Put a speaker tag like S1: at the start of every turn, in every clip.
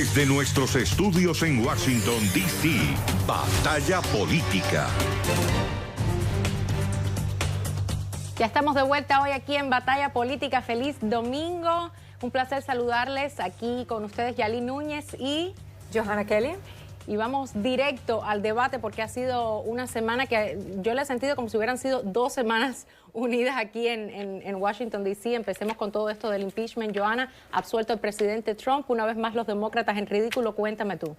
S1: Desde nuestros estudios en Washington, D.C., Batalla Política.
S2: Ya estamos de vuelta hoy aquí en Batalla Política. Feliz domingo. Un placer saludarles aquí con ustedes, Yali Núñez y
S3: Johanna Kelly.
S2: Y vamos directo al debate porque ha sido una semana que yo le he sentido como si hubieran sido 2 semanas unidas aquí en Washington, D.C. Empecemos con todo esto del impeachment. Johanna, absuelto el presidente Trump. Una vez más los demócratas en ridículo. Cuéntame tú.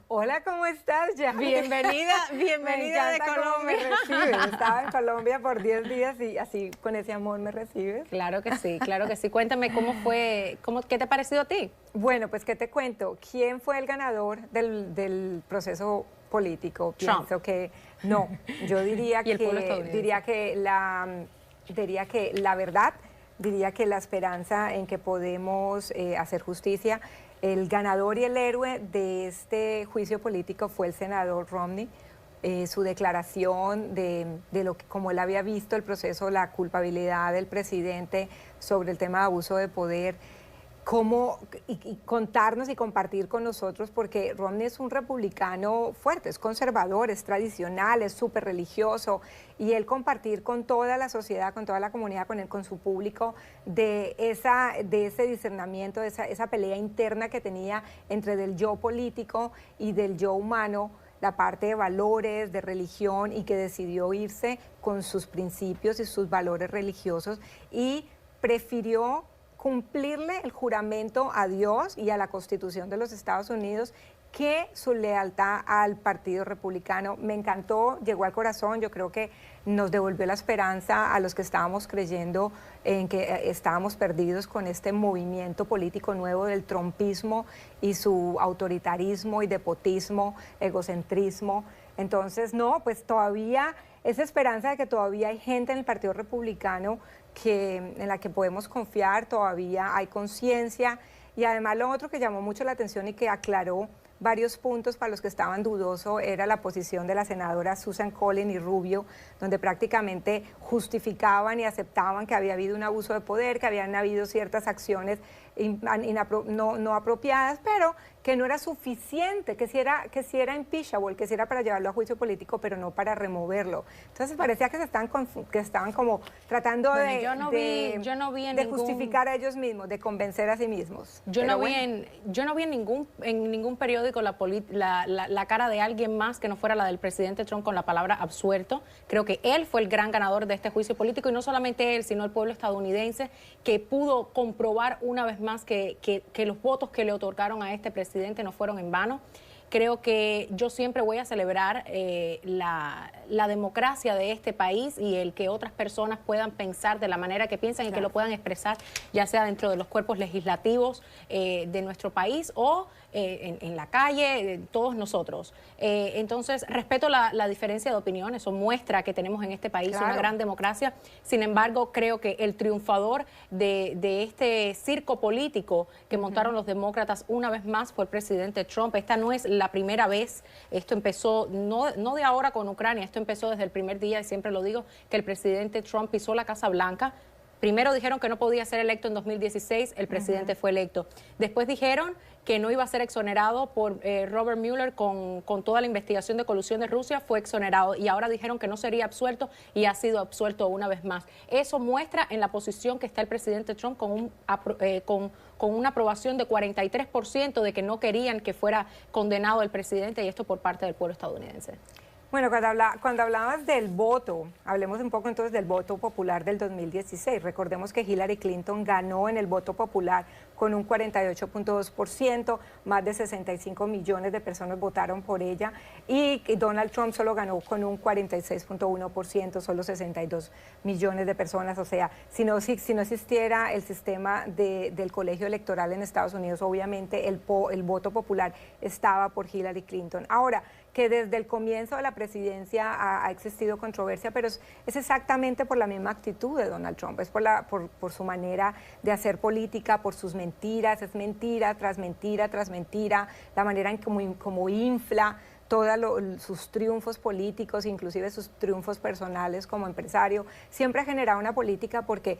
S3: Hola, ¿cómo estás, Yali?
S2: Bienvenida de Colombia.
S3: Me recibes. Estaba en Colombia por 10 días y así con ese amor me recibes.
S2: Claro que sí, claro que sí. Cuéntame cómo fue, ¿qué te ha parecido a ti?
S3: Bueno, pues ¿qué te cuento? ¿Quién fue el ganador del proceso político?
S2: Trump.
S3: Pienso que no. Yo diría
S2: ¿Y el pueblo estadounidense?
S3: diría que la verdad, diría que la esperanza en que podemos hacer justicia. El ganador y el héroe de este juicio político fue el senador Romney. Su declaración de lo que, como él había visto el proceso, la culpabilidad del presidente sobre el tema de abuso de poder, y contarnos y compartir con nosotros, porque Romney es un republicano fuerte, es conservador, es tradicional, es súper religioso, y él compartir con toda la sociedad, con toda la comunidad, con su público, de ese discernimiento, de esa pelea interna que tenía entre del yo político y del yo humano, la parte de valores, de religión, y que decidió irse con sus principios y sus valores religiosos, y prefirió cumplirle el juramento a Dios y a la Constitución de los Estados Unidos que su lealtad al Partido Republicano. Me encantó, llegó al corazón. Yo creo que nos devolvió la esperanza a los que estábamos creyendo en que estábamos perdidos con este movimiento político nuevo del trumpismo y su autoritarismo y despotismo, egocentrismo. Entonces, no, pues todavía esa esperanza de que todavía hay gente en el Partido Republicano en la que podemos confiar, todavía hay conciencia. Y además lo otro que llamó mucho la atención y que aclaró varios puntos para los que estaban dudosos era la posición de la senadora Susan Collins y Rubio, donde prácticamente justificaban y aceptaban que había habido un abuso de poder, que habían habido ciertas acciones no apropiadas, pero que no era suficiente, que si era impeachable, que si era para llevarlo a juicio político, pero no para removerlo. Entonces parecía que estaban como tratando de justificar a ellos mismos, de convencer a sí mismos.
S2: Yo no vi en ningún periódico la cara de alguien más que no fuera la del presidente Trump con la palabra absuelto. Creo que él fue el gran ganador de este juicio político, y no solamente él, sino el pueblo estadounidense, que pudo comprobar una vez más que los votos que le otorgaron a este presidente no fueron en vano. Creo que yo siempre voy a celebrar la democracia de este país y el que otras personas puedan pensar de la manera que piensan, claro, y que lo puedan expresar, ya sea dentro de los cuerpos legislativos de nuestro país o en la calle, todos nosotros. Entonces, respeto la diferencia de opinión, eso muestra que tenemos en este país, claro, una gran democracia. Sin embargo, creo que el triunfador de este circo político que montaron los demócratas una vez más fue el presidente Trump. Esta no es la primera vez, esto empezó no de ahora con Ucrania, esto empezó desde el primer día, y siempre lo digo, que el presidente Trump pisó la Casa Blanca. Primero dijeron que no podía ser electo en 2016, el presidente fue electo. Después dijeron que no iba a ser exonerado por Robert Mueller con toda la investigación de colusión de Rusia, fue exonerado. Y ahora dijeron que no sería absuelto y ha sido absuelto una vez más. Eso muestra en la posición que está el presidente Trump con una aprobación de 43% de que no querían que fuera condenado el presidente, y esto por parte del pueblo estadounidense.
S3: Bueno, cuando hablabas del voto, hablemos un poco entonces del voto popular del 2016. Recordemos que Hillary Clinton ganó en el voto popular con un 48.2%, más de 65 millones de personas votaron por ella, y Donald Trump solo ganó con un 46.1%, solo 62 millones de personas. O sea, si no existiera el sistema del colegio electoral en Estados Unidos, obviamente el voto popular estaba por Hillary Clinton. Ahora, que desde el comienzo de la presidencia ha existido controversia, pero es exactamente por la misma actitud de Donald Trump, es por su manera de hacer política, por sus mentiras, es mentira tras mentira tras mentira, la manera en como infla todos sus triunfos políticos, inclusive sus triunfos personales como empresario. Siempre ha generado una política porque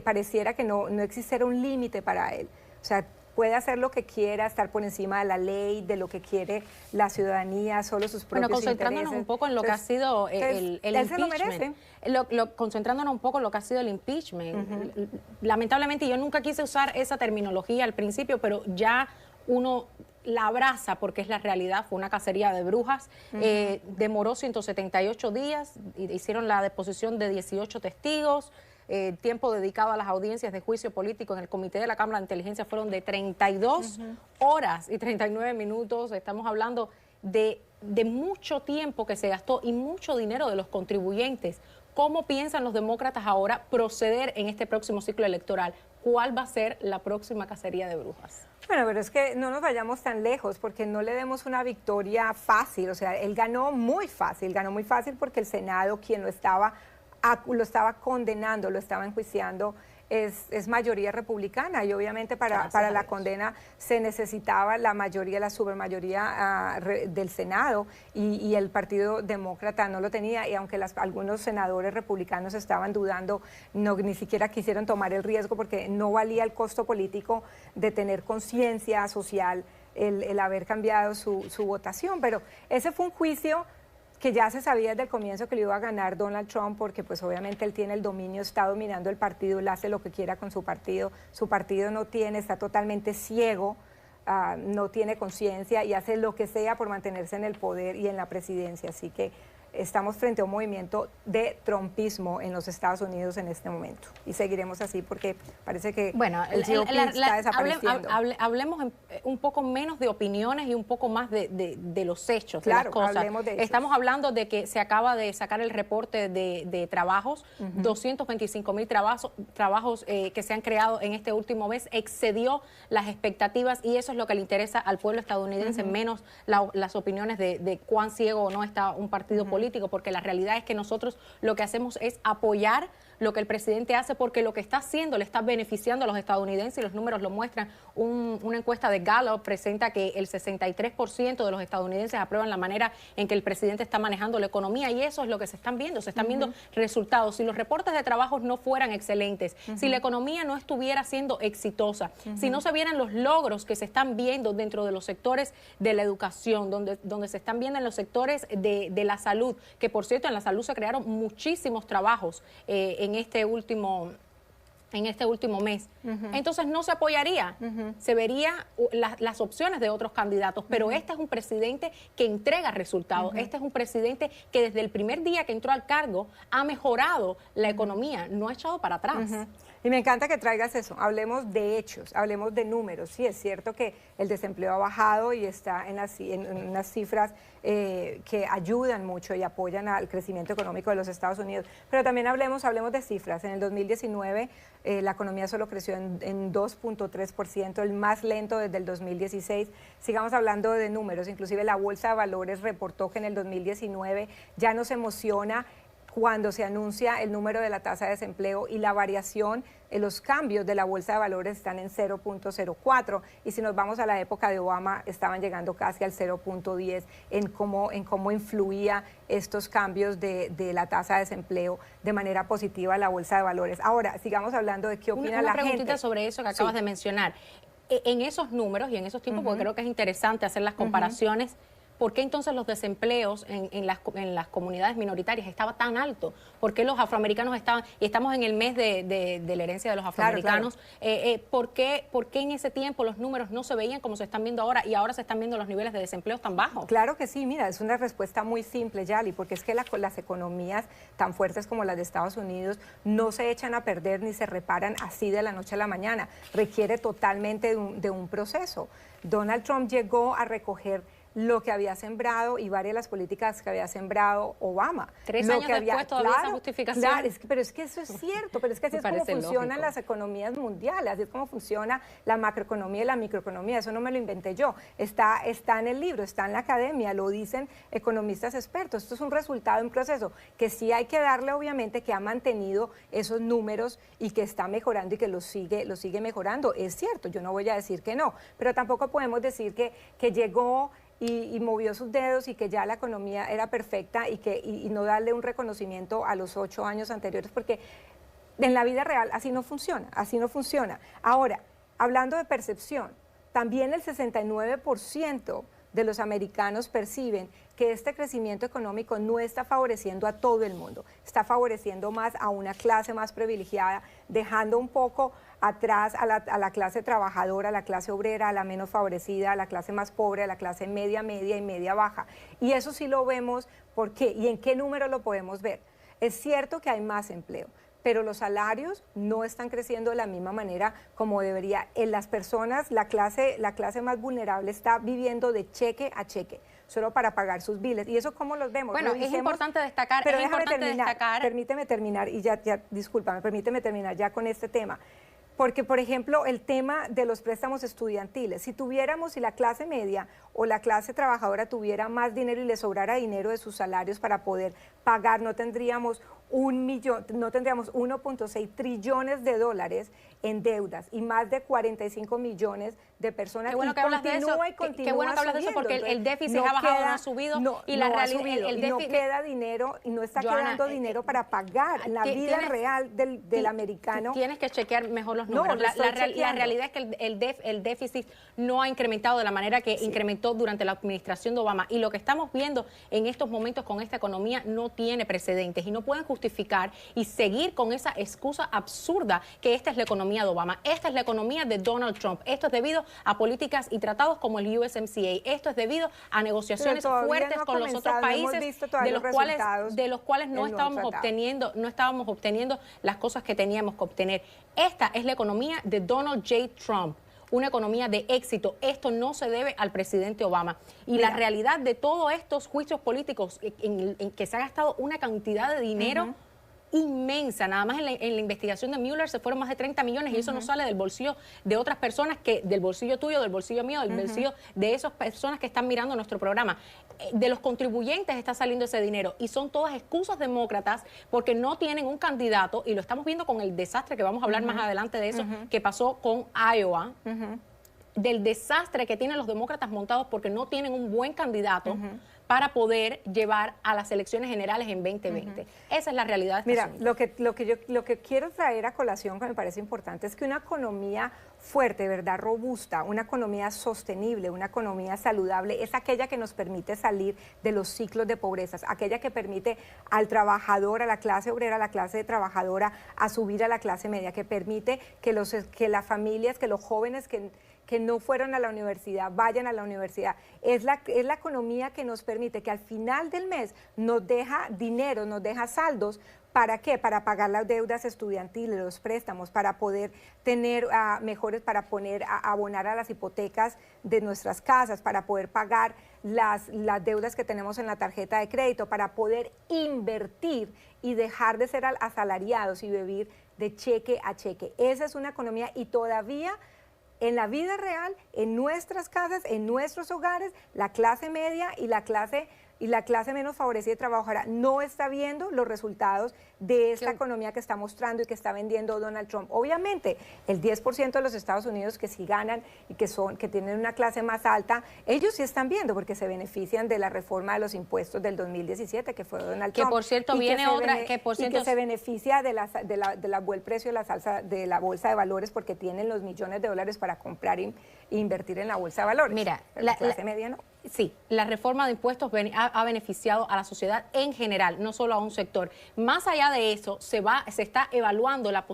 S3: pareciera que no existiera un límite para él. O sea, puede hacer lo que quiera, estar por encima de la ley, de lo que quiere la ciudadanía, solo sus propios
S2: concentrándonos
S3: intereses.
S2: un poco en lo que ha sido el
S3: él se lo
S2: impeachment.
S3: merece.
S2: Concentrándonos un poco en lo que ha sido el impeachment. Lamentablemente yo nunca quise usar esa terminología al principio, pero ya uno la abraza porque es la realidad. Fue una cacería de brujas, demoró 178 días, hicieron la deposición de 18 testigos, tiempo dedicado a las audiencias de juicio político en el Comité de la Cámara de Inteligencia fueron de 32 horas y 39 minutos. Estamos hablando de mucho tiempo que se gastó y mucho dinero de los contribuyentes. ¿Cómo piensan los demócratas ahora proceder en este próximo ciclo electoral? ¿Cuál va a ser la próxima cacería de brujas?
S3: Bueno, pero es que no nos vayamos tan lejos porque no le demos una victoria fácil. O sea, él ganó muy fácil porque el Senado, quien lo estaba condenando, lo estaba enjuiciando, es mayoría republicana y obviamente para la condena se necesitaba la mayoría, la supermayoría del Senado y el Partido Demócrata no lo tenía y aunque algunos senadores republicanos estaban dudando, ni siquiera quisieron tomar el riesgo porque no valía el costo político de tener conciencia social el haber cambiado su votación, pero ese fue un juicio que ya se sabía desde el comienzo que le iba a ganar Donald Trump porque pues obviamente él tiene el dominio, está dominando el partido, él hace lo que quiera con su partido no tiene, está totalmente ciego, no tiene conciencia y hace lo que sea por mantenerse en el poder y en la presidencia, así que estamos frente a un movimiento de trumpismo en los Estados Unidos en este momento y seguiremos así porque parece que el GOP está desapareciendo.
S2: Hablemos un poco menos de opiniones y un poco más de los hechos,
S3: claro,
S2: de las cosas.
S3: Hablemos de hechos.
S2: Estamos hablando de que se acaba de sacar el reporte de trabajos, 225,000 trabajos que se han creado en este último mes, excedió las expectativas y eso es lo que le interesa al pueblo estadounidense, menos las opiniones de cuán ciego o no está un partido político, porque la realidad es que nosotros lo que hacemos es apoyar lo que el presidente hace porque lo que está haciendo le está beneficiando a los estadounidenses y los números lo muestran. Una encuesta de Gallup presenta que el 63% de los estadounidenses aprueban la manera en que el presidente está manejando la economía y eso es lo que se están viendo resultados. Si los reportes de trabajos no fueran excelentes, si la economía no estuviera siendo exitosa, si no se vieran los logros que se están viendo dentro de los sectores de la educación, donde se están viendo en los sectores de la salud, que por cierto en la salud se crearon muchísimos trabajos en este último mes. Entonces no se apoyaría, se vería las opciones de otros candidatos, pero este es un presidente que entrega resultados, este es un presidente que desde el primer día que entró al cargo ha mejorado la economía, no ha echado para atrás.
S3: Y me encanta que traigas eso, hablemos de hechos, hablemos de números. Sí, es cierto que el desempleo ha bajado y está en unas cifras que ayudan mucho y apoyan al crecimiento económico de los Estados Unidos, pero también hablemos de cifras. En el 2019 la economía solo creció en 2.3%, el más lento desde el 2016. Sigamos hablando de números, inclusive la Bolsa de Valores reportó que en el 2019 ya nos emociona cuando se anuncia el número de la tasa de desempleo y la variación, los cambios de la Bolsa de Valores están en 0.04 y si nos vamos a la época de Obama estaban llegando casi al 0.10 en cómo influía estos cambios de la tasa de desempleo de manera positiva a la Bolsa de Valores. Ahora, sigamos hablando de qué opina la gente.
S2: Una preguntita sobre eso que acabas de mencionar. En esos números y en esos tiempos, porque creo que es interesante hacer las comparaciones, ¿por qué entonces los desempleos en las comunidades minoritarias estaba tan alto? ¿Por qué los afroamericanos estaban, y estamos en el mes de la herencia de los afroamericanos, ¿por qué en ese tiempo los números no se veían como se están viendo ahora y ahora se están viendo los niveles de desempleo tan bajos?
S3: Claro que sí, mira, es una respuesta muy simple, Yali, porque es que las economías tan fuertes como las de Estados Unidos no se echan a perder ni se reparan así de la noche a la mañana, requiere totalmente de un proceso. Donald Trump llegó a recoger lo que había sembrado y varias de las políticas que había sembrado Obama.
S2: 3 años después todavía esa justificación.
S3: Claro, pero es que eso es cierto, pero es que así es como funcionan las economías mundiales, así es como funciona la macroeconomía y la microeconomía, eso no me lo inventé yo, está en el libro, está en la academia, lo dicen economistas expertos, esto es un resultado de un proceso que sí hay que darle obviamente que ha mantenido esos números y que está mejorando y que lo sigue mejorando, es cierto, yo no voy a decir que no, pero tampoco podemos decir que llegó y movió sus dedos y que ya la economía era perfecta y no darle un reconocimiento a los 8 años anteriores, porque en la vida real así no funciona, así no funciona. Ahora, hablando de percepción, también el 69% de los americanos perciben que este crecimiento económico no está favoreciendo a todo el mundo, está favoreciendo más a una clase más privilegiada, dejando un poco atrás a la clase trabajadora, a la clase obrera, a la menos favorecida, a la clase más pobre, a la clase media, media y media baja. Y eso sí lo vemos, ¿por qué? ¿Y en qué número lo podemos ver? Es cierto que hay más empleo, pero los salarios no están creciendo de la misma manera como debería. En las personas, la clase más vulnerable está viviendo de cheque a cheque, solo para pagar sus biles. ¿Y eso cómo los vemos?
S2: Bueno, es importante destacar,
S3: pero déjame terminar, permíteme terminar, y discúlpame, permíteme terminar ya con este tema. Porque, por ejemplo, el tema de los préstamos estudiantiles, si la clase media o la clase trabajadora tuviera más dinero y le sobrara dinero de sus salarios para poder pagar, no tendríamos 1.6 trillones de dólares en deudas y más de 45 millones de personas.
S2: Qué bueno que hablas de eso, qué bueno que hablas de eso, porque el déficit ha bajado, no ha subido, y la realidad, el
S3: déficit, no queda dinero y no está quedando dinero para pagar la vida real del americano.
S2: Tienes que chequear mejor los números. La realidad es que el déficit no ha incrementado de la manera que incrementó durante la administración de Obama, y lo que estamos viendo en estos momentos con esta economía no tiene precedentes, y no pueden justificar y seguir con esa excusa absurda que esta es la economía de Obama, esta es la economía de Donald Trump, esto es debido a políticas y tratados como el USMCA, esto es debido a negociaciones fuertes con los otros países de los cuales no estábamos obteniendo las cosas que teníamos que obtener. Esta es la economía de Donald J. Trump, una economía de éxito. Esto no se debe al presidente Obama. Y la realidad de todos estos juicios políticos en que se ha gastado una cantidad de dinero inmensa, nada más en la investigación de Mueller se fueron más de 30 millones y eso no sale del bolsillo de otras personas, del bolsillo tuyo, del bolsillo mío, del bolsillo de esas personas que están mirando nuestro programa. De los contribuyentes está saliendo ese dinero y son todas excusas demócratas porque no tienen un candidato, y lo estamos viendo con el desastre, que vamos a hablar más adelante de eso, que pasó con Iowa, del desastre que tienen los demócratas montados porque no tienen un buen candidato para poder llevar a las elecciones generales en 2020. Esa es la realidad de este asunto.
S3: Lo que quiero traer a colación, que me parece importante, es que una economía fuerte, ¿verdad?, robusta, una economía sostenible, una economía saludable, es aquella que nos permite salir de los ciclos de pobreza, aquella que permite al trabajador, a la clase obrera, a la clase trabajadora, a subir a la clase media, que permite que las familias, que los jóvenes que no fueron a la universidad, vayan a la universidad. Es la economía que nos permite que al final del mes nos deja dinero, nos deja saldos. ¿Para qué? Para pagar las deudas estudiantiles, los préstamos, para poder tener para abonar a las hipotecas de nuestras casas, para poder pagar las deudas que tenemos en la tarjeta de crédito, para poder invertir y dejar de ser asalariados y vivir de cheque a cheque. Esa es una economía, y todavía en la vida real, en nuestras casas, en nuestros hogares, la clase media y la clase menos favorecida y trabajadora no está viendo los resultados de esta economía que está mostrando y que está vendiendo Donald Trump. Obviamente, el 10% de los Estados Unidos que sí ganan y que tienen una clase más alta, ellos sí están viendo porque se benefician de la reforma de los impuestos del 2017 que fue Donald Trump.
S2: Que por cierto viene otra, que
S3: se beneficia del buen precio de la bolsa de valores porque tienen los millones de dólares para comprar e invertir en la bolsa de valores.
S2: Mira,
S3: la clase media no.
S2: Sí, la reforma de impuestos ha beneficiado a la sociedad en general, no solo a un sector. Más allá de eso, se está evaluando la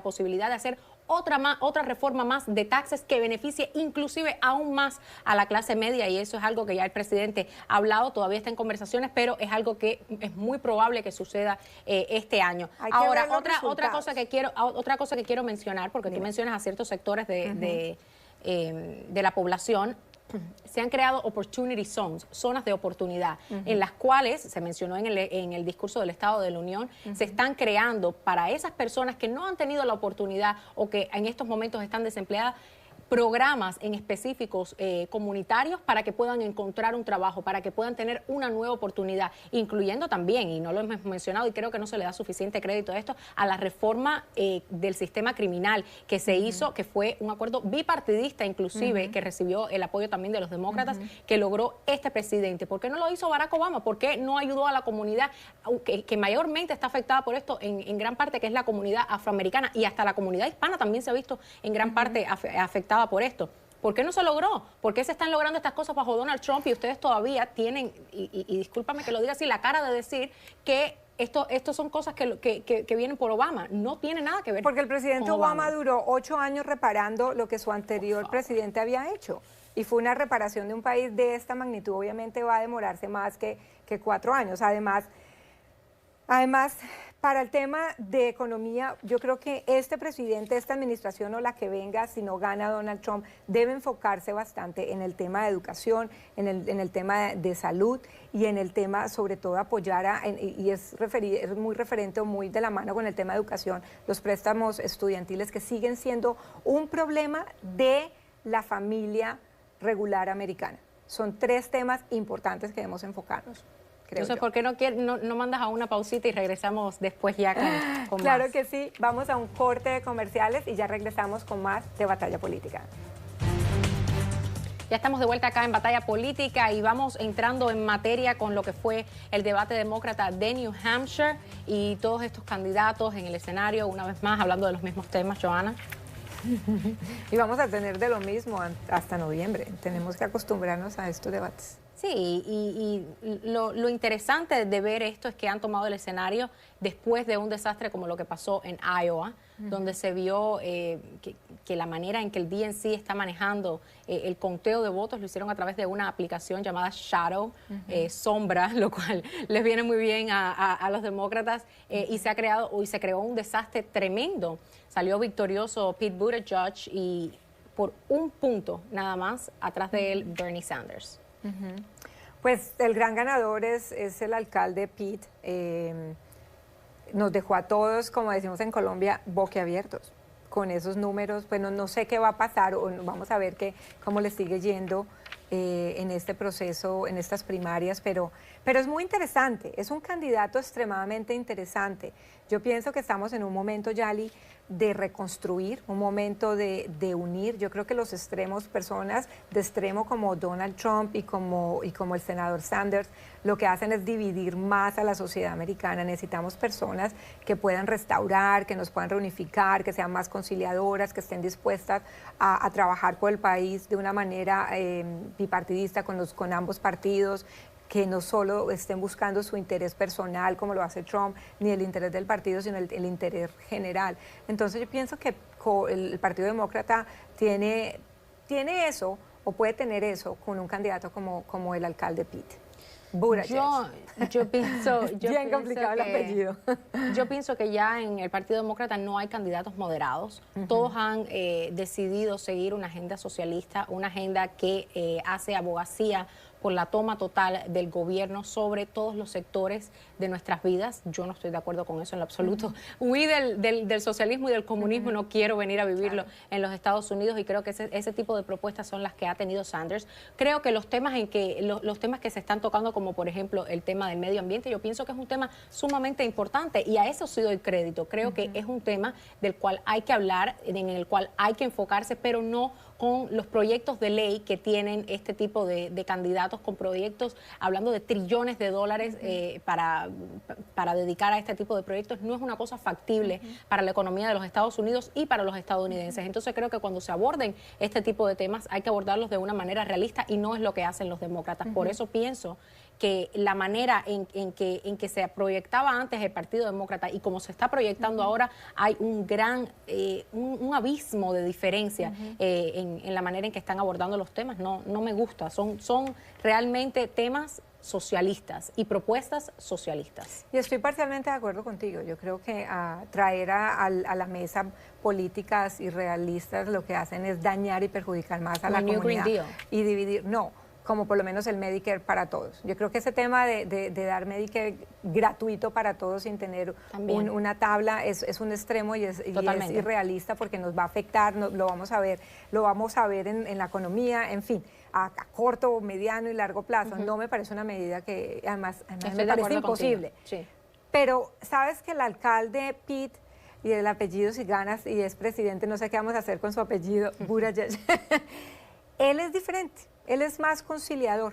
S2: posibilidad de hacer otra reforma más de taxes que beneficie inclusive aún más a la clase media, y eso es algo que ya el presidente ha hablado, todavía está en conversaciones, pero es algo que es muy probable que suceda este año. Ahora, otra cosa que quiero mencionar, porque tú mencionas a ciertos sectores de la población. Se han creado opportunity zones, zonas de oportunidad, en las cuales, se mencionó en el discurso del Estado de la Unión, se están creando para esas personas que no han tenido la oportunidad o que en estos momentos están desempleadas, programas en específicos comunitarios para que puedan encontrar un trabajo, para que puedan tener una nueva oportunidad, incluyendo también, y no lo hemos mencionado y creo que no se le da suficiente crédito a esto, a la reforma del sistema criminal que se hizo, que fue un acuerdo bipartidista inclusive, que recibió el apoyo también de los demócratas, que logró este presidente. ¿Por qué no lo hizo Barack Obama? ¿Por qué no ayudó a la comunidad que mayormente está afectada por esto en gran parte, que es la comunidad afroamericana, y hasta la comunidad hispana también se ha visto en gran parte afectada por esto? ¿Por qué no se logró? ¿Por qué se están logrando estas cosas bajo Donald Trump y ustedes todavía tienen, y discúlpame que lo diga así, la cara de decir que esto son cosas que vienen por Obama? No tiene nada que ver.
S3: Porque el presidente Obama duró 8 años reparando lo que su anterior presidente había hecho. Y fue una reparación de un país de esta magnitud. Obviamente va a demorarse más que 4 años. Además, para el tema de economía, yo creo que este presidente, esta administración o la que venga, si no gana Donald Trump, debe enfocarse bastante en el tema de educación, en el tema de salud y en el tema, sobre todo, apoyar y es muy referente o muy de la mano con el tema de educación, los préstamos estudiantiles que siguen siendo un problema de la familia regular americana. Son 3 temas importantes que debemos enfocarnos.
S2: Entonces, ¿por qué no mandas a una pausita y regresamos después ya con
S3: Claro
S2: más?
S3: que sí, vamos a un corte de comerciales y ya regresamos con más de Batalla Política.
S2: Ya estamos de vuelta acá en Batalla Política y vamos entrando en materia con lo que fue el debate demócrata de New Hampshire y todos estos candidatos en el escenario, una vez más, hablando de los mismos temas, Johanna.
S3: Y vamos a tener de lo mismo hasta noviembre. Tenemos que acostumbrarnos a estos debates.
S2: Sí, y lo interesante de ver esto es que han tomado el escenario después de un desastre como lo que pasó en Iowa, donde se vio que la manera en que el DNC está manejando el conteo de votos lo hicieron a través de una aplicación llamada Shadow, sombra, lo cual les viene muy bien a los demócratas, y se creó un desastre tremendo. Salió victorioso Pete Buttigieg y por un punto nada más atrás de él Bernie Sanders.
S3: Pues el gran ganador es el alcalde Pete. Nos dejó a todos, como decimos en Colombia, boquiabiertos con esos números. Bueno, no sé qué va a pasar, o vamos a ver cómo le sigue yendo en este proceso, en estas primarias, pero es muy interesante, es un candidato extremadamente interesante. Yo pienso que estamos en un momento, Yali, de reconstruir, un momento de unir. Yo creo que los extremos, personas de extremo como Donald Trump y como el senador Sanders, lo que hacen es dividir más a la sociedad americana. Necesitamos personas que puedan restaurar, que nos puedan reunificar, que sean más conciliadoras, que estén dispuestas a trabajar por el país de una manera bipartidista con ambos partidos, que no solo estén buscando su interés personal como lo hace Trump, ni el interés del partido, sino el interés general. Entonces yo pienso que el Partido Demócrata tiene eso, o puede tener eso, con un candidato como el alcalde Pete Buttigieg.
S2: Yo pienso
S3: bien complicado el apellido.
S2: Yo pienso que ya en el Partido Demócrata no hay candidatos moderados. Todos han decidido seguir una agenda socialista, una agenda que hace abogacía por la toma total del gobierno sobre todos los sectores de nuestras vidas. Yo no estoy de acuerdo con eso en lo absoluto. Huí del socialismo y del comunismo, no quiero venir a vivirlo en los Estados Unidos, y creo que ese tipo de propuestas son las que ha tenido Sanders. Creo que los temas los temas que se están tocando, como por ejemplo el tema del medio ambiente, yo pienso que es un tema sumamente importante, y a eso sí doy crédito. Creo que es un tema del cual hay que hablar, en el cual hay que enfocarse, pero no con los proyectos de ley que tienen este tipo de candidatos, con proyectos hablando de trillones de dólares para dedicar a este tipo de proyectos. No es una cosa factible para la economía de los Estados Unidos y para los estadounidenses. Entonces creo que cuando se aborden este tipo de temas hay que abordarlos de una manera realista, y no es lo que hacen los demócratas. Por eso pienso que la manera en que se proyectaba antes el Partido Demócrata y como se está proyectando ahora, hay un gran un abismo de diferencia en la manera en que están abordando los temas. No me gusta. Son realmente temas socialistas y propuestas socialistas.
S3: Y estoy parcialmente de acuerdo contigo. Yo creo que traer a la mesa políticas irrealistas lo que hacen es dañar y perjudicar más a la comunidad.
S2: Green Deal.
S3: Y dividir, como por lo menos el Medicare para todos. Yo creo que ese tema de dar Medicare gratuito para todos sin tener una tabla es un extremo y es irrealista, porque nos va a afectar, lo vamos a ver en la economía, en fin, a corto, mediano y largo plazo. No me parece una medida que además me parece imposible.
S2: Sí.
S3: Pero sabes que el alcalde Pete, y el apellido, si ganas y es presidente, no sé qué vamos a hacer con su apellido, Buttigieg, él es diferente. Él es más conciliador.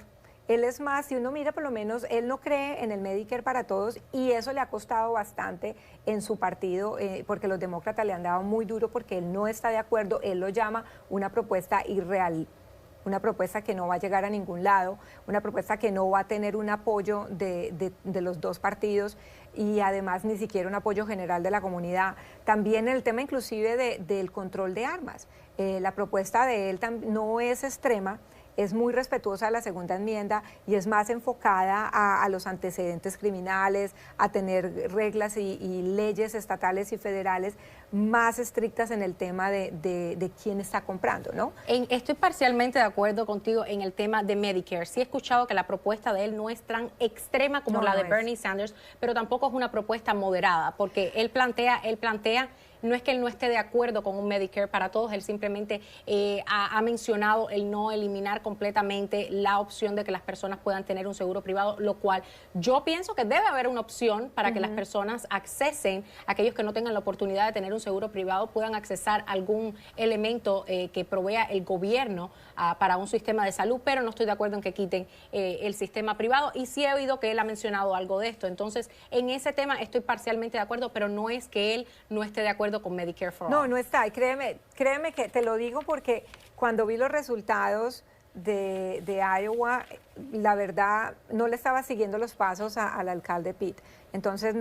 S3: Él es más, si uno mira por lo menos, él no cree en el Medicare para todos y eso le ha costado bastante en su partido porque los demócratas le han dado muy duro porque él no está de acuerdo, él lo llama una propuesta irreal, una propuesta que no va a llegar a ningún lado, una propuesta que no va a tener un apoyo de los dos partidos y además ni siquiera un apoyo general de la comunidad. También el tema inclusive del control de armas. La propuesta de él no es extrema, es muy respetuosa de la segunda enmienda y es más enfocada a los antecedentes criminales, a tener reglas y leyes estatales y federales más estrictas en el tema de quién está comprando, ¿no?
S2: Estoy parcialmente de acuerdo contigo en el tema de Medicare. Sí he escuchado que la propuesta de él no es tan extrema como la de Bernie Sanders, pero tampoco es una propuesta moderada, porque él plantea no es que él no esté de acuerdo con un Medicare para todos, él simplemente ha mencionado el no eliminar completamente la opción de que las personas puedan tener un seguro privado, lo cual yo pienso que debe haber una opción para que las personas accesen, aquellos que no tengan la oportunidad de tener un seguro privado, puedan accesar algún elemento que provea el gobierno para un sistema de salud, pero no estoy de acuerdo en que quiten el sistema privado y sí he oído que él ha mencionado algo de esto. Entonces, en ese tema estoy parcialmente de acuerdo, pero no es que él no esté de acuerdo con Medicare for All.
S3: No, no está. Y créeme que te lo digo porque cuando vi los resultados de Iowa, la verdad no le estaba siguiendo los pasos al alcalde Pitt. Entonces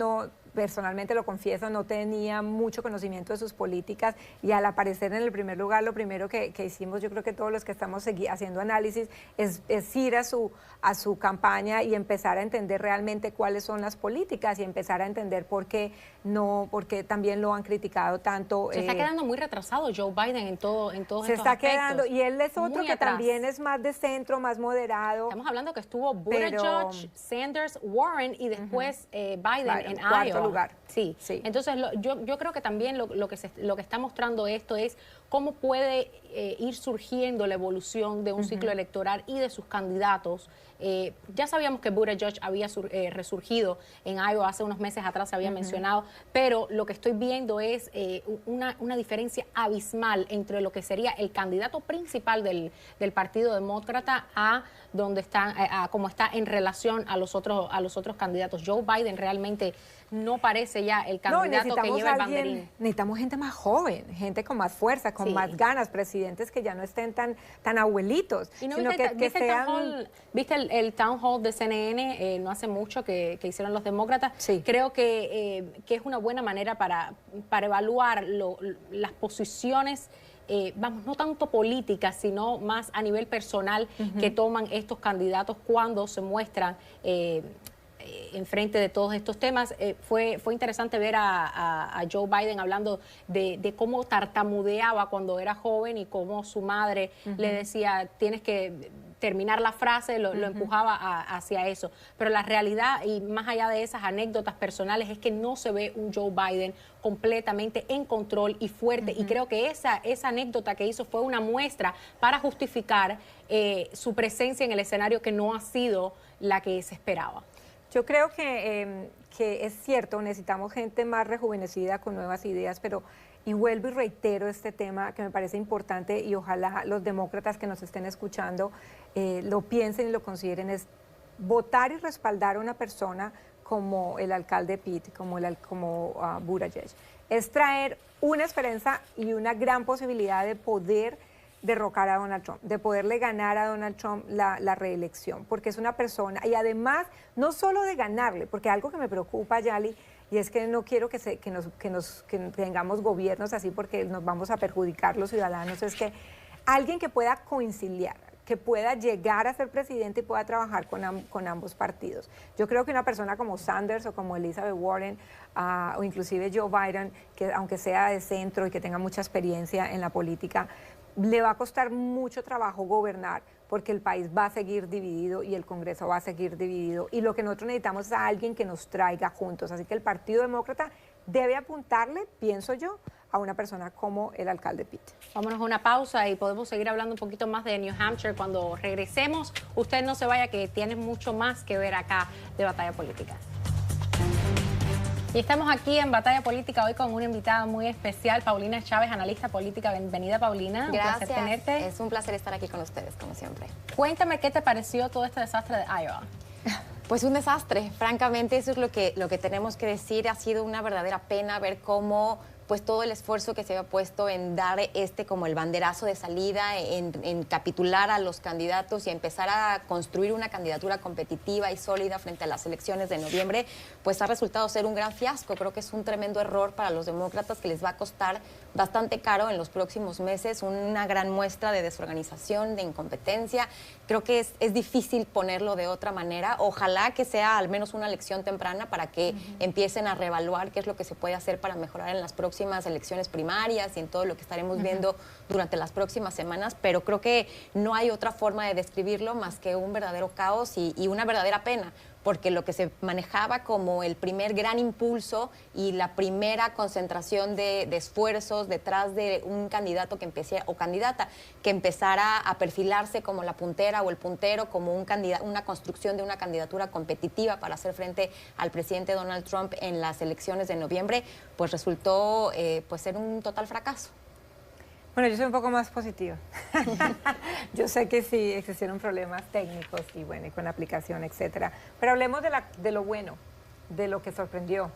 S3: personalmente lo confieso, no tenía mucho conocimiento de sus políticas y al aparecer en el primer lugar, lo primero que hicimos, yo creo que todos los que estamos haciendo análisis, es ir a su campaña y empezar a entender realmente cuáles son las políticas y empezar a entender por qué también lo han criticado tanto.
S2: Se está quedando muy retrasado Joe Biden en todos estos
S3: Se está
S2: aspectos.
S3: quedando, y él es otro
S2: muy
S3: que
S2: atrás.
S3: también es más de centro, más moderado.
S2: Estamos hablando que estuvo Buttigieg, Sanders, Warren y después Biden en
S3: cuarto
S2: Iowa.
S3: lugar.
S2: Sí. Entonces yo creo que también lo que está mostrando esto es cómo puede ir surgiendo la evolución de un ciclo electoral y de sus candidatos. Ya sabíamos que Buttigieg había resurgido en Iowa hace unos meses atrás, se había mencionado, pero lo que estoy viendo es una diferencia abismal entre lo que sería el candidato principal del Partido Demócrata a donde están, a cómo está en relación a los otros candidatos. Joe Biden realmente no parece ya el candidato que lleva el banderín.
S3: Necesitamos gente más joven, gente con más fuerza, con más ganas, presidentes que ya no estén tan abuelitos.
S2: ¿Y no
S3: sino
S2: viste el town hall de CNN no hace mucho que hicieron los demócratas?
S3: Sí.
S2: Creo que es una buena manera para evaluar las posiciones, no tanto políticas, sino más a nivel personal que toman estos candidatos cuando se muestran enfrente de todos estos temas. Fue interesante ver a Joe Biden hablando de cómo tartamudeaba cuando era joven y cómo su madre le decía, tienes que terminar la frase, lo empujaba hacia eso. Pero la realidad, y más allá de esas anécdotas personales, es que no se ve un Joe Biden completamente en control y fuerte. Y creo que esa anécdota que hizo fue una muestra para justificar su presencia en el escenario, que no ha sido la que se esperaba.
S3: Yo creo que es cierto, necesitamos gente más rejuvenecida con nuevas ideas, pero y vuelvo y reitero este tema que me parece importante y ojalá los demócratas que nos estén escuchando lo piensen y lo consideren, es votar y respaldar a una persona como el alcalde Pitt, como Buttigieg. Es traer una esperanza y una gran posibilidad de poder derrocar a Donald Trump, de poderle ganar a Donald Trump la reelección, porque es una persona, y además, no solo de ganarle, porque algo que me preocupa, Yali, y es que no quiero que tengamos gobiernos así porque nos vamos a perjudicar los ciudadanos, es que alguien que pueda conciliar, que pueda llegar a ser presidente y pueda trabajar con ambos partidos. Yo creo que una persona como Sanders o como Elizabeth Warren o inclusive Joe Biden, que aunque sea de centro y que tenga mucha experiencia en la política, le va a costar mucho trabajo gobernar porque el país va a seguir dividido y el Congreso va a seguir dividido. Y lo que nosotros necesitamos es a alguien que nos traiga juntos. Así que el Partido Demócrata debe apuntarle, pienso yo, a una persona como el alcalde Pitt.
S2: Vámonos a una pausa y podemos seguir hablando un poquito más de New Hampshire cuando regresemos. Usted no se vaya, que tiene mucho más que ver acá de Batalla Política. Y estamos aquí en Batalla Política hoy con una invitada muy especial, Paulina Chávez, analista política. Bienvenida, Paulina.
S4: Gracias.
S2: Un placer tenerte.
S4: Es un placer estar aquí con ustedes, como siempre.
S2: Cuéntame qué te pareció todo este desastre de Iowa.
S4: Pues un desastre, francamente, eso es lo que tenemos que decir. Ha sido una verdadera pena ver cómo pues todo el esfuerzo que se había puesto en dar como el banderazo de salida, en capitular a los candidatos y empezar a construir una candidatura competitiva y sólida frente a las elecciones de noviembre, pues ha resultado ser un gran fiasco. Creo que es un tremendo error para los demócratas que les va a costar bastante caro en los próximos meses, una gran muestra de desorganización, de incompetencia. Creo que es difícil ponerlo de otra manera. Ojalá que sea al menos una lección temprana para que empiecen a reevaluar qué es lo que se puede hacer para mejorar en las próximas elecciones primarias y en todo lo que estaremos viendo durante las próximas semanas, pero creo que no hay otra forma de describirlo más que un verdadero caos y una verdadera pena, porque lo que se manejaba como el primer gran impulso y la primera concentración de esfuerzos detrás de un candidato que o candidata que empezara a perfilarse como la puntera o el puntero, como una construcción de una candidatura competitiva para hacer frente al presidente Donald Trump en las elecciones de noviembre, pues resultó pues ser un total fracaso.
S3: Bueno, yo soy un poco más positiva. Yo sé que sí existieron problemas técnicos y bueno, y con la aplicación, etcétera. Pero hablemos de lo bueno, de lo que sorprendió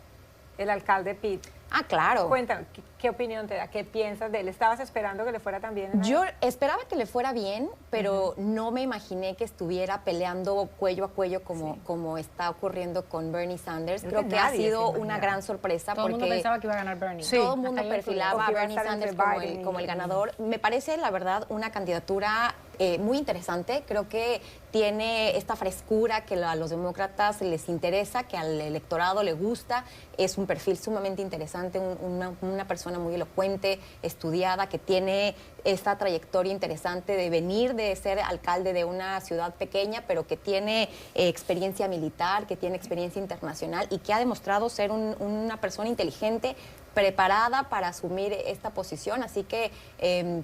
S3: el alcalde Pete.
S4: Ah, claro.
S3: Cuéntame, ¿qué opinión te da? ¿Qué piensas de él? ¿Estabas esperando que le fuera tan bien?
S4: Yo esperaba que le fuera bien, pero no me imaginé que estuviera peleando cuello a cuello como está ocurriendo con Bernie Sanders. Creo que ha sido una gran sorpresa.
S2: Todo el mundo pensaba que iba a ganar Bernie.
S4: Sí, todo el mundo perfilaba a Bernie Sanders como el ganador. Me parece, la verdad, una candidatura muy interesante. Creo que tiene esta frescura que a los demócratas les interesa, que al electorado le gusta. Es un perfil sumamente interesante, una persona muy elocuente, estudiada, que tiene esta trayectoria interesante de venir de ser alcalde de una ciudad pequeña, pero que tiene experiencia militar, que tiene experiencia internacional y que ha demostrado ser una persona inteligente, preparada para asumir esta posición, así que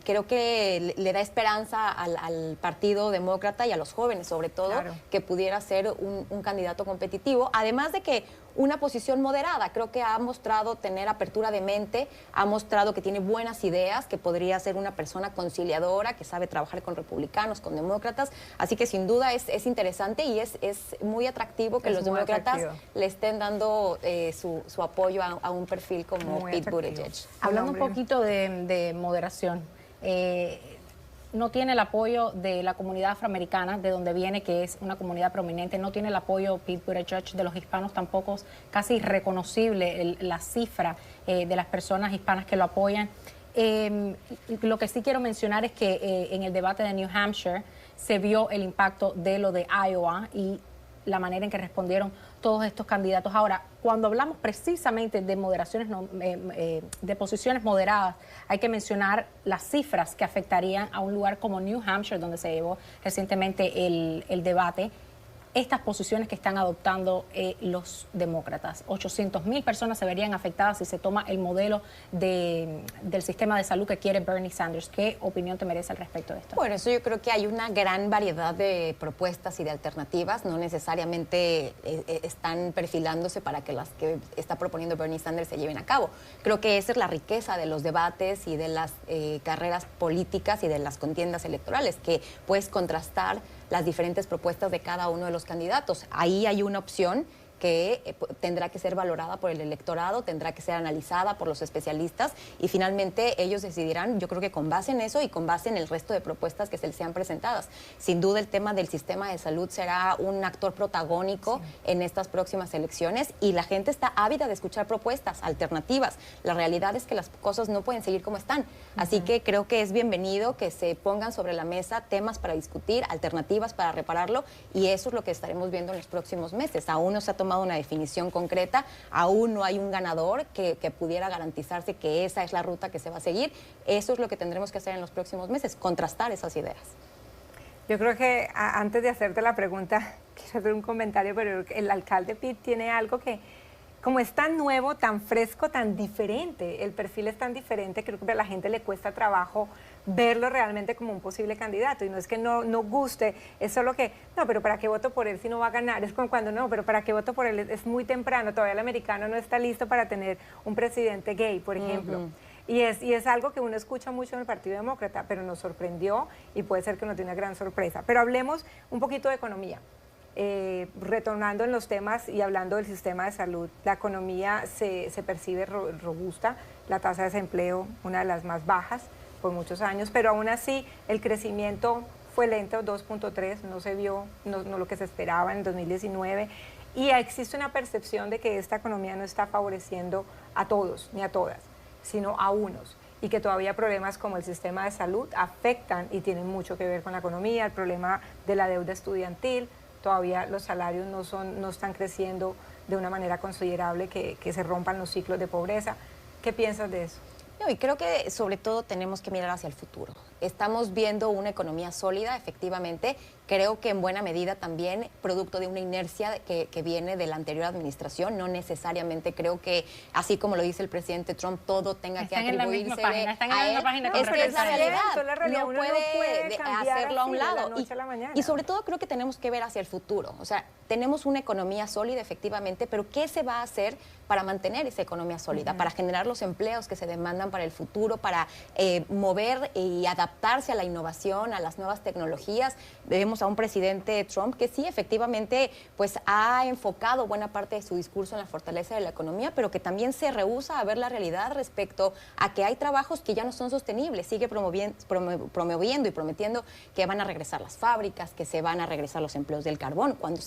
S4: creo que le da esperanza al Partido Demócrata y a los jóvenes, sobre todo, claro, que pudiera ser un candidato competitivo, además de que una posición moderada. Creo que ha mostrado tener apertura de mente, ha mostrado que tiene buenas ideas, que podría ser una persona conciliadora, que sabe trabajar con republicanos, con demócratas, así que sin duda es interesante y es muy atractivo que los demócratas le estén dando su apoyo a un perfil como Pete Buttigieg.
S2: Hablando un poquito de moderación, no tiene el apoyo de la comunidad afroamericana, de donde viene, que es una comunidad prominente, no tiene el apoyo Pete Buttigieg de los hispanos tampoco, casi irreconocible la cifra de las personas hispanas que lo apoyan. Lo que sí quiero mencionar es que en el debate de New Hampshire se vio el impacto de lo de Iowa y la manera en que respondieron todos estos candidatos. Ahora, cuando hablamos precisamente de moderaciones, de posiciones moderadas, hay que mencionar las cifras que afectarían a un lugar como New Hampshire, donde se llevó recientemente el debate. Estas posiciones que están adoptando los demócratas. 800,000 personas se verían afectadas si se toma el modelo del sistema de salud que quiere Bernie Sanders. ¿Qué opinión te merece al respecto de esto?
S4: Bueno, eso yo creo que hay una gran variedad de propuestas y de alternativas. No necesariamente están perfilándose para que las que está proponiendo Bernie Sanders se lleven a cabo. Creo que esa es la riqueza de los debates y de las carreras políticas y de las contiendas electorales, que puedes contrastar las diferentes propuestas de cada uno de los candidatos. Ahí hay una opción que tendrá que ser valorada por el electorado, tendrá que ser analizada por los especialistas y finalmente ellos decidirán, yo creo que con base en eso y con base en el resto de propuestas que se les sean presentadas. Sin duda el tema del sistema de salud será un actor protagónico en estas próximas elecciones y la gente está ávida de escuchar propuestas alternativas. La realidad es que las cosas no pueden seguir como están, así que creo que es bienvenido que se pongan sobre la mesa temas para discutir, alternativas para repararlo y eso es lo que estaremos viendo en los próximos meses. Aún no se ha tomado una definición concreta, aún no hay un ganador que pudiera garantizarse que esa es la ruta que se va a seguir. Eso es lo que tendremos que hacer en los próximos meses, contrastar esas ideas.
S3: Yo creo que antes de hacerte la pregunta, quiero hacer un comentario, pero el alcalde Pete tiene algo que, como es tan nuevo, tan fresco, tan diferente, el perfil es tan diferente, creo que a la gente le cuesta trabajo verlo realmente como un posible candidato. Y no es que no guste, es solo que, no, pero ¿para qué voto por él si no va a ganar? Es como cuando, no, pero ¿para qué voto por él? Es muy temprano, todavía el americano no está listo para tener un presidente gay, por ejemplo. Y es algo que uno escucha mucho en el Partido Demócrata, pero nos sorprendió y puede ser que nos dé una gran sorpresa. Pero hablemos un poquito de economía. Retornando en los temas y hablando del sistema de salud, la economía se percibe robusta, la tasa de desempleo una de las más bajas por muchos años, pero aún así el crecimiento fue lento, 2.3, no se vio no lo que se esperaba en 2019, y existe una percepción de que esta economía no está favoreciendo a todos ni a todas, sino a unos, y que todavía problemas como el sistema de salud afectan y tienen mucho que ver con la economía, el problema de la deuda estudiantil, todavía los salarios no están creciendo de una manera considerable, que se rompan los ciclos de pobreza. ¿Qué piensas de eso?
S4: No, y creo que sobre todo tenemos que mirar hacia el futuro. Estamos viendo una economía sólida, efectivamente. Creo que en buena medida también producto de una inercia que viene de la anterior administración. No necesariamente creo que, así como lo dice el presidente Trump, todo tenga que atribuirse a él. Es que es la realidad. No puede hacerlo a un lado. Y sobre todo creo que tenemos que ver hacia el futuro. O sea, tenemos una economía sólida, efectivamente, pero ¿qué se va a hacer para mantener esa economía sólida? Para generar los empleos que se demandan para el futuro, para mover y adaptarse a la innovación, a las nuevas tecnologías. Vemos a un presidente Trump que sí, efectivamente, pues ha enfocado buena parte de su discurso en la fortaleza de la economía, pero que también se rehúsa a ver la realidad respecto a que hay trabajos que ya no son sostenibles. Sigue promoviendo y prometiendo que van a regresar las fábricas, que se van a regresar los empleos del carbón, cuando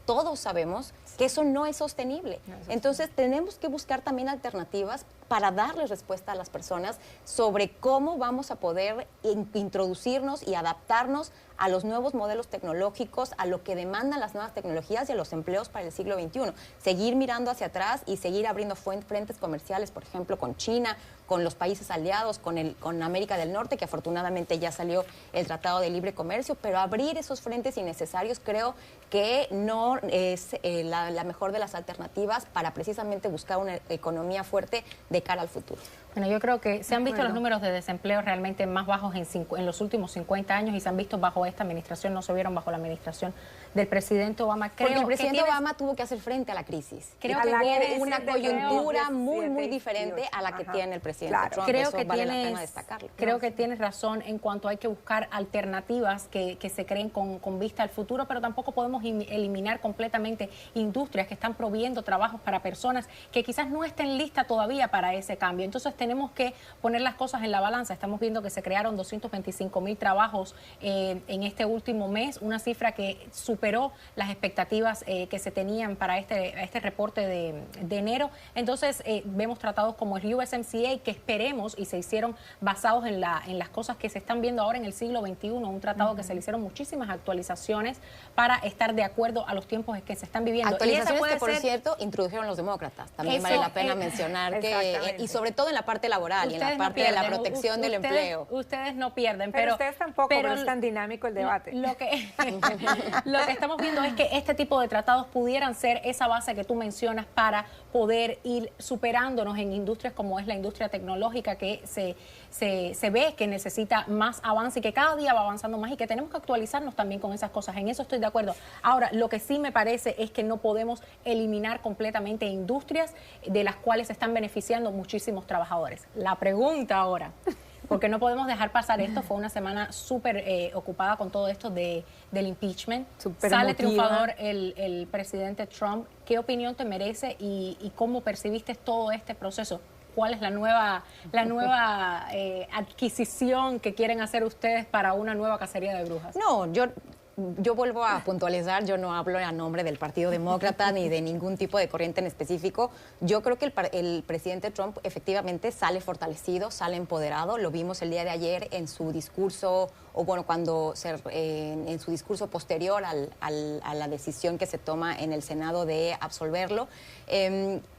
S4: todos sabemos que eso no es sostenible. Entonces tenemos que buscar también alternativas para darles respuesta a las personas sobre cómo vamos a poder introducirnos y adaptarnos a los nuevos modelos tecnológicos, a lo que demandan las nuevas tecnologías y a los empleos para el siglo XXI. Seguir mirando hacia atrás y seguir abriendo frentes comerciales, por ejemplo, con China, con los países aliados, con América del Norte, que afortunadamente ya salió el Tratado de Libre Comercio, pero abrir esos frentes innecesarios creo que no es la mejor de las alternativas para precisamente buscar una economía fuerte de cara al futuro.
S2: Bueno, yo creo que se han visto los números de desempleo realmente más bajos en los últimos 50 años y se han visto bajo esta administración, no se vieron bajo la administración del presidente Obama.
S4: Porque el presidente Obama tuvo que hacer frente a la crisis. Creo que tuvo una coyuntura muy diferente a la que tiene el presidente Trump.
S2: Creo
S4: que vale la pena destacarlo.
S2: Creo que tienes razón en cuanto hay que buscar alternativas que se creen con vista al futuro, pero tampoco podemos eliminar completamente industrias que están proveyendo trabajos para personas que quizás no estén listas todavía para ese cambio. Entonces tenemos que poner las cosas en la balanza. Estamos viendo que se crearon 225,000 trabajos en este último mes, una cifra que superó las expectativas que se tenían para este reporte de enero. Entonces vemos tratados como el USMCA que esperemos y se hicieron basados en las cosas que se están viendo ahora en el siglo XXI, un tratado que se le hicieron muchísimas actualizaciones para estar de acuerdo a los tiempos que se están viviendo.
S4: Actualizaciones que, por cierto, introdujeron los demócratas. También vale la pena mencionar que, y sobre todo en la parte laboral y en la parte de la protección del empleo.
S2: Ustedes no pierden,
S3: pero ustedes tampoco, pero es tan dinámico el debate.
S2: Lo que estamos viendo es que este tipo de tratados pudieran ser esa base que tú mencionas para poder ir superándonos en industrias como es la industria tecnológica, que se ve que necesita más avance y que cada día va avanzando más y que tenemos que actualizarnos también con esas cosas. En eso estoy de acuerdo. Ahora, lo que sí me parece es que no podemos eliminar completamente industrias de las cuales se están beneficiando muchísimos trabajadores. La pregunta ahora, porque no podemos dejar pasar esto, fue una semana súper ocupada con todo esto del impeachment. Sale triunfador el presidente Trump. ¿Qué opinión te merece y cómo percibiste todo este proceso? ¿Cuál es la nueva adquisición que quieren hacer ustedes para una nueva cacería de brujas?
S4: No, yo vuelvo a puntualizar, yo no hablo a nombre del Partido Demócrata ni de ningún tipo de corriente en específico. Yo creo que el presidente Trump efectivamente sale fortalecido, sale empoderado. Lo vimos el día de ayer en su discurso, o bueno, en su discurso posterior a la decisión que se toma en el Senado de absolverlo.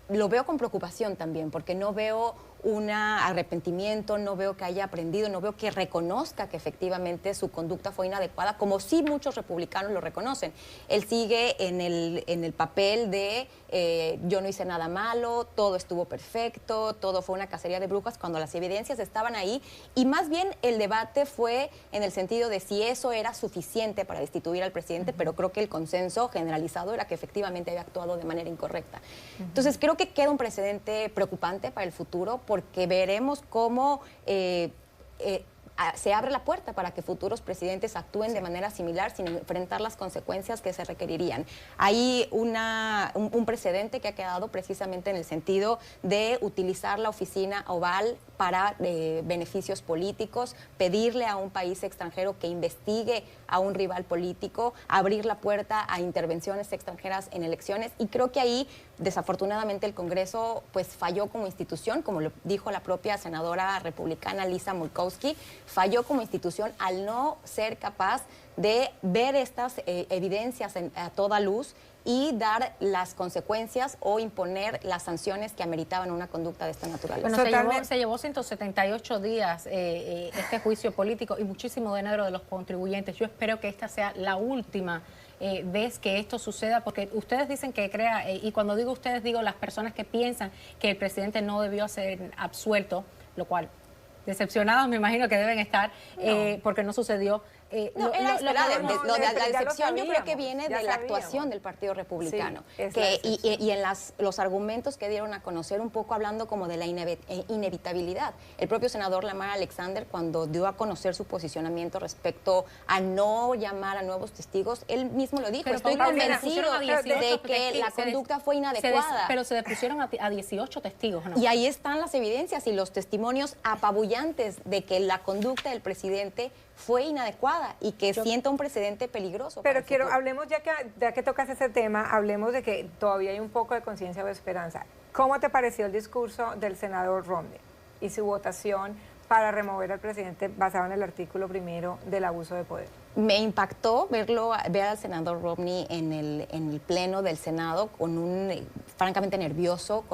S4: Lo veo con preocupación también, porque no veo un arrepentimiento, no veo que haya aprendido, no veo que reconozca que efectivamente su conducta fue inadecuada, como sí muchos republicanos lo reconocen. Él sigue en el papel de yo no hice nada malo, todo estuvo perfecto, todo fue una cacería de brujas, cuando las evidencias estaban ahí, y más bien el debate fue en el sentido de si eso era suficiente para destituir al presidente, pero creo que el consenso generalizado era que efectivamente había actuado de manera incorrecta. Entonces creo que queda un precedente preocupante para el futuro, porque veremos cómo se abre la puerta para que futuros presidentes actúen de manera similar sin enfrentar las consecuencias que se requerirían. Hay un precedente que ha quedado precisamente en el sentido de utilizar la oficina oval para beneficios políticos, pedirle a un país extranjero que investigue a un rival político, abrir la puerta a intervenciones extranjeras en elecciones, y creo que ahí desafortunadamente el Congreso pues falló como institución, como lo dijo la propia senadora republicana Lisa Murkowski, falló como institución al no ser capaz de ver estas evidencias a toda luz y dar las consecuencias o imponer las sanciones que ameritaban una conducta de esta naturaleza.
S2: Bueno, se llevó 178 días este juicio político y muchísimo dinero de los contribuyentes. Yo espero que esta sea la última vez que esto suceda, porque ustedes dicen que crea, y cuando digo ustedes digo las personas que piensan que el presidente no debió ser absuelto, lo cual decepcionados me imagino que deben estar, porque no sucedió.
S4: No, era esperado. La decepción yo creo que viene de la actuación del Partido Republicano. Sí, y en los argumentos que dieron a conocer, un poco hablando como de la inevitabilidad. El propio senador Lamar Alexander, cuando dio a conocer su posicionamiento respecto a no llamar a nuevos testigos, él mismo lo dijo.
S2: Pero
S4: estoy convencido de que la conducta fue inadecuada.
S2: Pero se depusieron a 18 testigos, ¿no?
S4: Y ahí están las evidencias y los testimonios apabullantes de que la conducta del presidente fue inadecuada y que sienta un precedente peligroso.
S3: Pero hablemos, ya que tocas ese tema, hablemos de que todavía hay un poco de conciencia o de esperanza. ¿Cómo te pareció el discurso del senador Romney y su votación para remover al presidente basado en el artículo 1 del abuso de poder?
S4: Me impactó ver al senador Romney en el pleno del Senado francamente nervioso,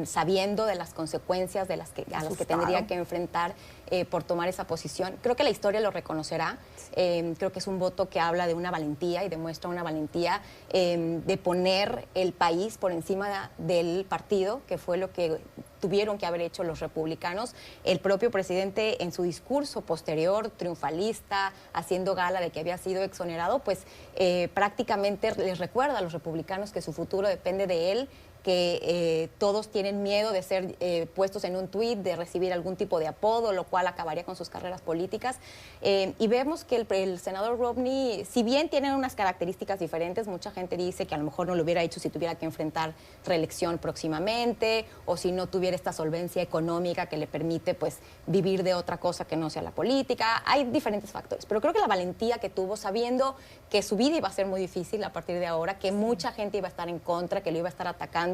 S4: sabiendo de las consecuencias a las que tendría que enfrentar por tomar esa posición. Creo que la historia lo reconocerá. Creo que es un voto que habla de una valentía y demuestra una valentía de poner el país por encima del partido, que fue lo que tuvieron que haber hecho los republicanos. El propio presidente, en su discurso posterior, triunfalista, haciendo gala de que había sido exonerado, pues prácticamente les recuerda a los republicanos que su futuro depende de él, que todos tienen miedo de ser puestos en un tuit, de recibir algún tipo de apodo, lo cual acabaría con sus carreras políticas. Y vemos que el senador Romney, si bien tiene unas características diferentes, mucha gente dice que a lo mejor no lo hubiera hecho si tuviera que enfrentar reelección próximamente, o si no tuviera esta solvencia económica que le permite pues vivir de otra cosa que no sea la política. Hay diferentes factores, pero creo que la valentía que tuvo, sabiendo que su vida iba a ser muy difícil a partir de ahora, que mucha gente iba a estar en contra, que lo iba a estar atacando,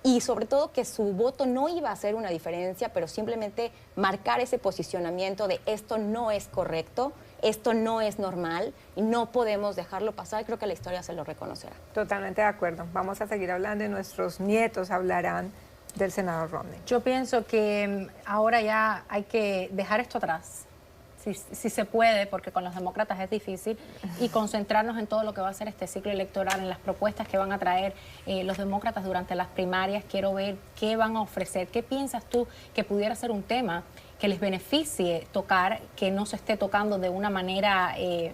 S4: y sobre todo que su voto no iba a hacer una diferencia, pero simplemente marcar ese posicionamiento de esto no es correcto, esto no es normal y no podemos dejarlo pasar. Creo que la historia se lo reconocerá.
S3: Totalmente de acuerdo. Vamos a seguir hablando y nuestros nietos hablarán del senador Romney.
S2: Yo pienso que ahora ya hay que dejar esto atrás, si se puede, porque con los demócratas es difícil, y concentrarnos en todo lo que va a ser este ciclo electoral, en las propuestas que van a traer los demócratas durante las primarias. Quiero ver qué van a ofrecer. ¿Qué piensas tú que pudiera ser un tema que les beneficie tocar, que no se esté tocando de una manera... de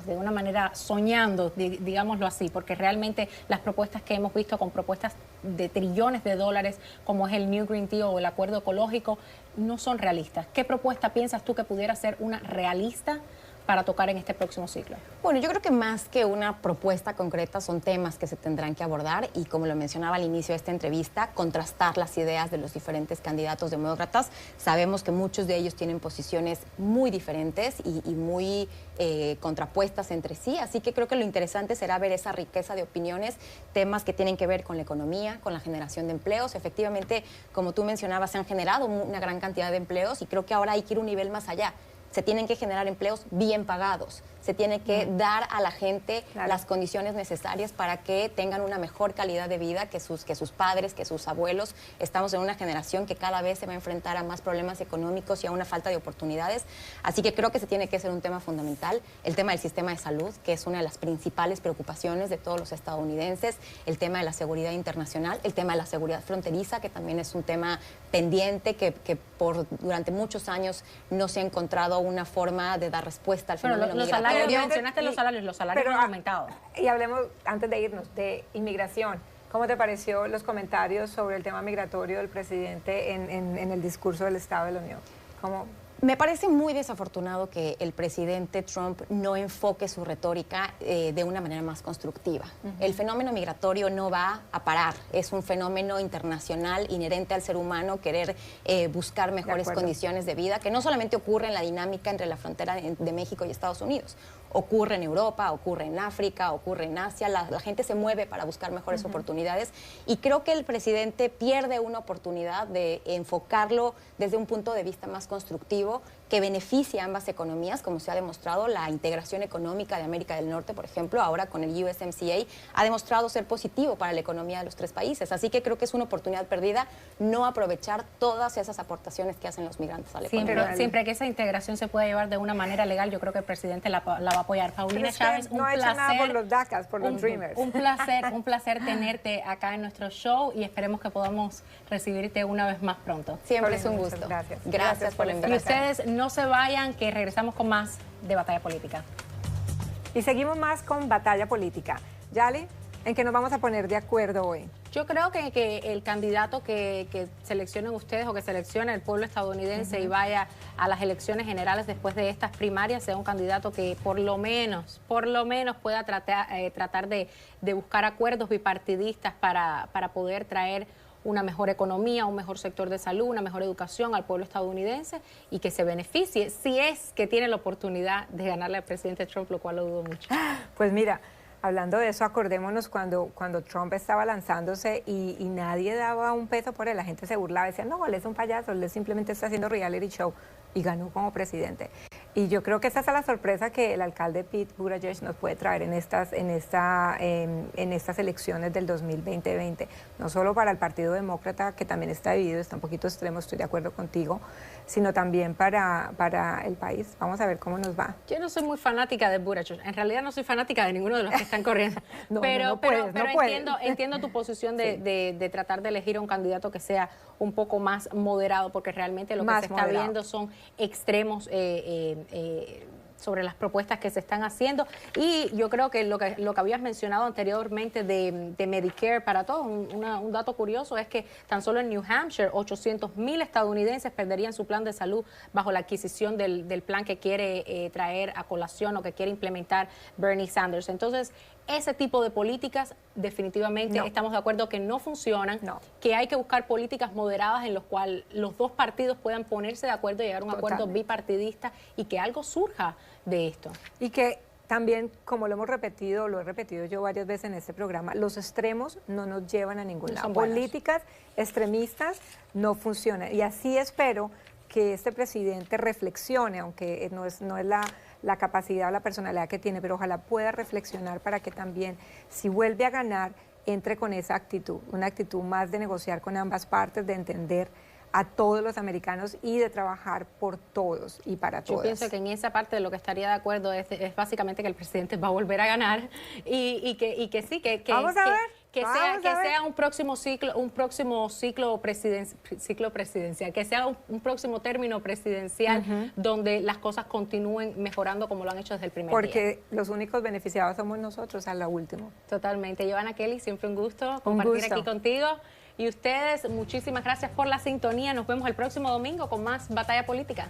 S2: una manera soñando, digámoslo así, porque realmente las propuestas que hemos visto, con propuestas de trillones de dólares, como es el New Green Deal o el acuerdo ecológico, no son realistas? ¿Qué propuesta piensas tú que pudiera ser una realista para tocar en este próximo ciclo?
S4: Bueno, yo creo que más que una propuesta concreta son temas que se tendrán que abordar y, como lo mencionaba al inicio de esta entrevista, contrastar las ideas de los diferentes candidatos demócratas. Sabemos que muchos de ellos tienen posiciones muy diferentes y muy contrapuestas entre sí, así que creo que lo interesante será ver esa riqueza de opiniones, temas que tienen que ver con la economía, con la generación de empleos. Efectivamente, como tú mencionabas, se han generado una gran cantidad de empleos y creo que ahora hay que ir un nivel más allá. Se tienen que generar empleos bien pagados, se tiene que dar a la gente las condiciones necesarias para que tengan una mejor calidad de vida que sus padres, que sus abuelos. Estamos en una generación que cada vez se va a enfrentar a más problemas económicos y a una falta de oportunidades. Así que creo que se tiene que ser un tema fundamental, el tema del sistema de salud, que es una de las principales preocupaciones de todos los estadounidenses, el tema de la seguridad internacional, el tema de la seguridad fronteriza, que también es un tema pendiente, que durante muchos años no se ha encontrado una forma de dar respuesta al fenómeno migratorio.
S2: Mencionaste los salarios han aumentado.
S3: Y hablemos, antes de irnos, de inmigración. ¿Cómo te pareció los comentarios sobre el tema migratorio del presidente en el discurso del Estado de la Unión? ¿Cómo?
S4: Me parece muy desafortunado que el presidente Trump no enfoque su retórica de una manera más constructiva. El fenómeno migratorio no va a parar. Es un fenómeno internacional inherente al ser humano querer buscar mejores condiciones de vida, que no solamente ocurre en la dinámica entre la frontera de México y Estados Unidos. Ocurre en Europa, ocurre en África, ocurre en Asia. La gente se mueve para buscar mejores oportunidades y creo que el presidente pierde una oportunidad de enfocarlo desde un punto de vista más constructivo que beneficie a ambas economías, como se ha demostrado. La integración económica de América del Norte, por ejemplo, ahora con el USMCA, ha demostrado ser positivo para la economía de los tres países. Así que creo que es una oportunidad perdida no aprovechar todas esas aportaciones que hacen los migrantes a la economía.
S2: Siempre que esa integración se pueda llevar de una manera legal, yo creo que el presidente la va a apoyar. Paulina Chávez,
S3: no ha hecho nada por los DACAs, por los Dreamers.
S2: Un placer tenerte acá en nuestro show y esperemos que podamos recibirte una vez más pronto.
S4: Siempre es un gusto.
S3: Gracias por la invitación.
S2: Y ustedes no se vayan, que regresamos con más de Batalla Política.
S3: Y seguimos más con Batalla Política. Yali, ¿en qué nos vamos a poner de acuerdo hoy?
S2: Yo creo que el candidato que seleccionen ustedes o que seleccione el pueblo estadounidense y vaya a las elecciones generales después de estas primarias sea un candidato que por lo menos pueda tratar de buscar acuerdos bipartidistas para poder traer una mejor economía, un mejor sector de salud, una mejor educación al pueblo estadounidense y que se beneficie si es que tiene la oportunidad de ganarle al presidente Trump, lo cual lo dudo mucho.
S3: Pues mira, hablando de eso, acordémonos cuando Trump estaba lanzándose y nadie daba un peso por él, la gente se burlaba, decía, no, él es un payaso, él simplemente está haciendo reality show y ganó como presidente. Y yo creo que esa es la sorpresa que el alcalde Pete Buttigieg nos puede traer en estas elecciones del 2020, no solo para el Partido Demócrata, que también está dividido, está un poquito extremo, estoy de acuerdo contigo, sino también para el país. Vamos a ver cómo nos va.
S2: Yo no soy muy fanática de Buttigieg, en realidad no soy fanática de ninguno de los que están corriendo, pero entiendo tu posición de tratar de elegir a un candidato que sea un poco más moderado, porque realmente lo que se está viendo son extremos sobre las propuestas que se están haciendo. Y yo creo que lo que habías mencionado anteriormente de Medicare para todos, un dato curioso es que tan solo en New Hampshire 800,000 estadounidenses perderían su plan de salud bajo la adquisición del plan que quiere traer a colación o que quiere implementar Bernie Sanders. Entonces, ese tipo de políticas definitivamente estamos de acuerdo que no funcionan, que hay que buscar políticas moderadas en las cuales los dos partidos puedan ponerse de acuerdo y llegar a un acuerdo bipartidista y que algo surja de esto.
S3: Y que también, como lo he repetido yo varias veces en este programa, los extremos no nos llevan a ningún lado. Políticas extremistas no funcionan. Y así espero que este presidente reflexione, aunque no es la capacidad o la personalidad que tiene, pero ojalá pueda reflexionar para que también, si vuelve a ganar, entre con esa actitud, una actitud más de negociar con ambas partes, de entender a todos los americanos y de trabajar por todos y para todos.
S2: Yo pienso que en esa parte de lo que estaría de acuerdo es básicamente que el presidente va a volver a ganar y que sí, que sea un próximo ciclo presidencial, que sea un próximo término presidencial donde las cosas continúen mejorando como lo han hecho desde el primer día.
S3: Porque los únicos beneficiados somos nosotros a lo último.
S2: Totalmente. Giovanna Kelly, siempre un gusto compartir aquí contigo. Y ustedes, muchísimas gracias por la sintonía. Nos vemos el próximo domingo con más Batalla Política.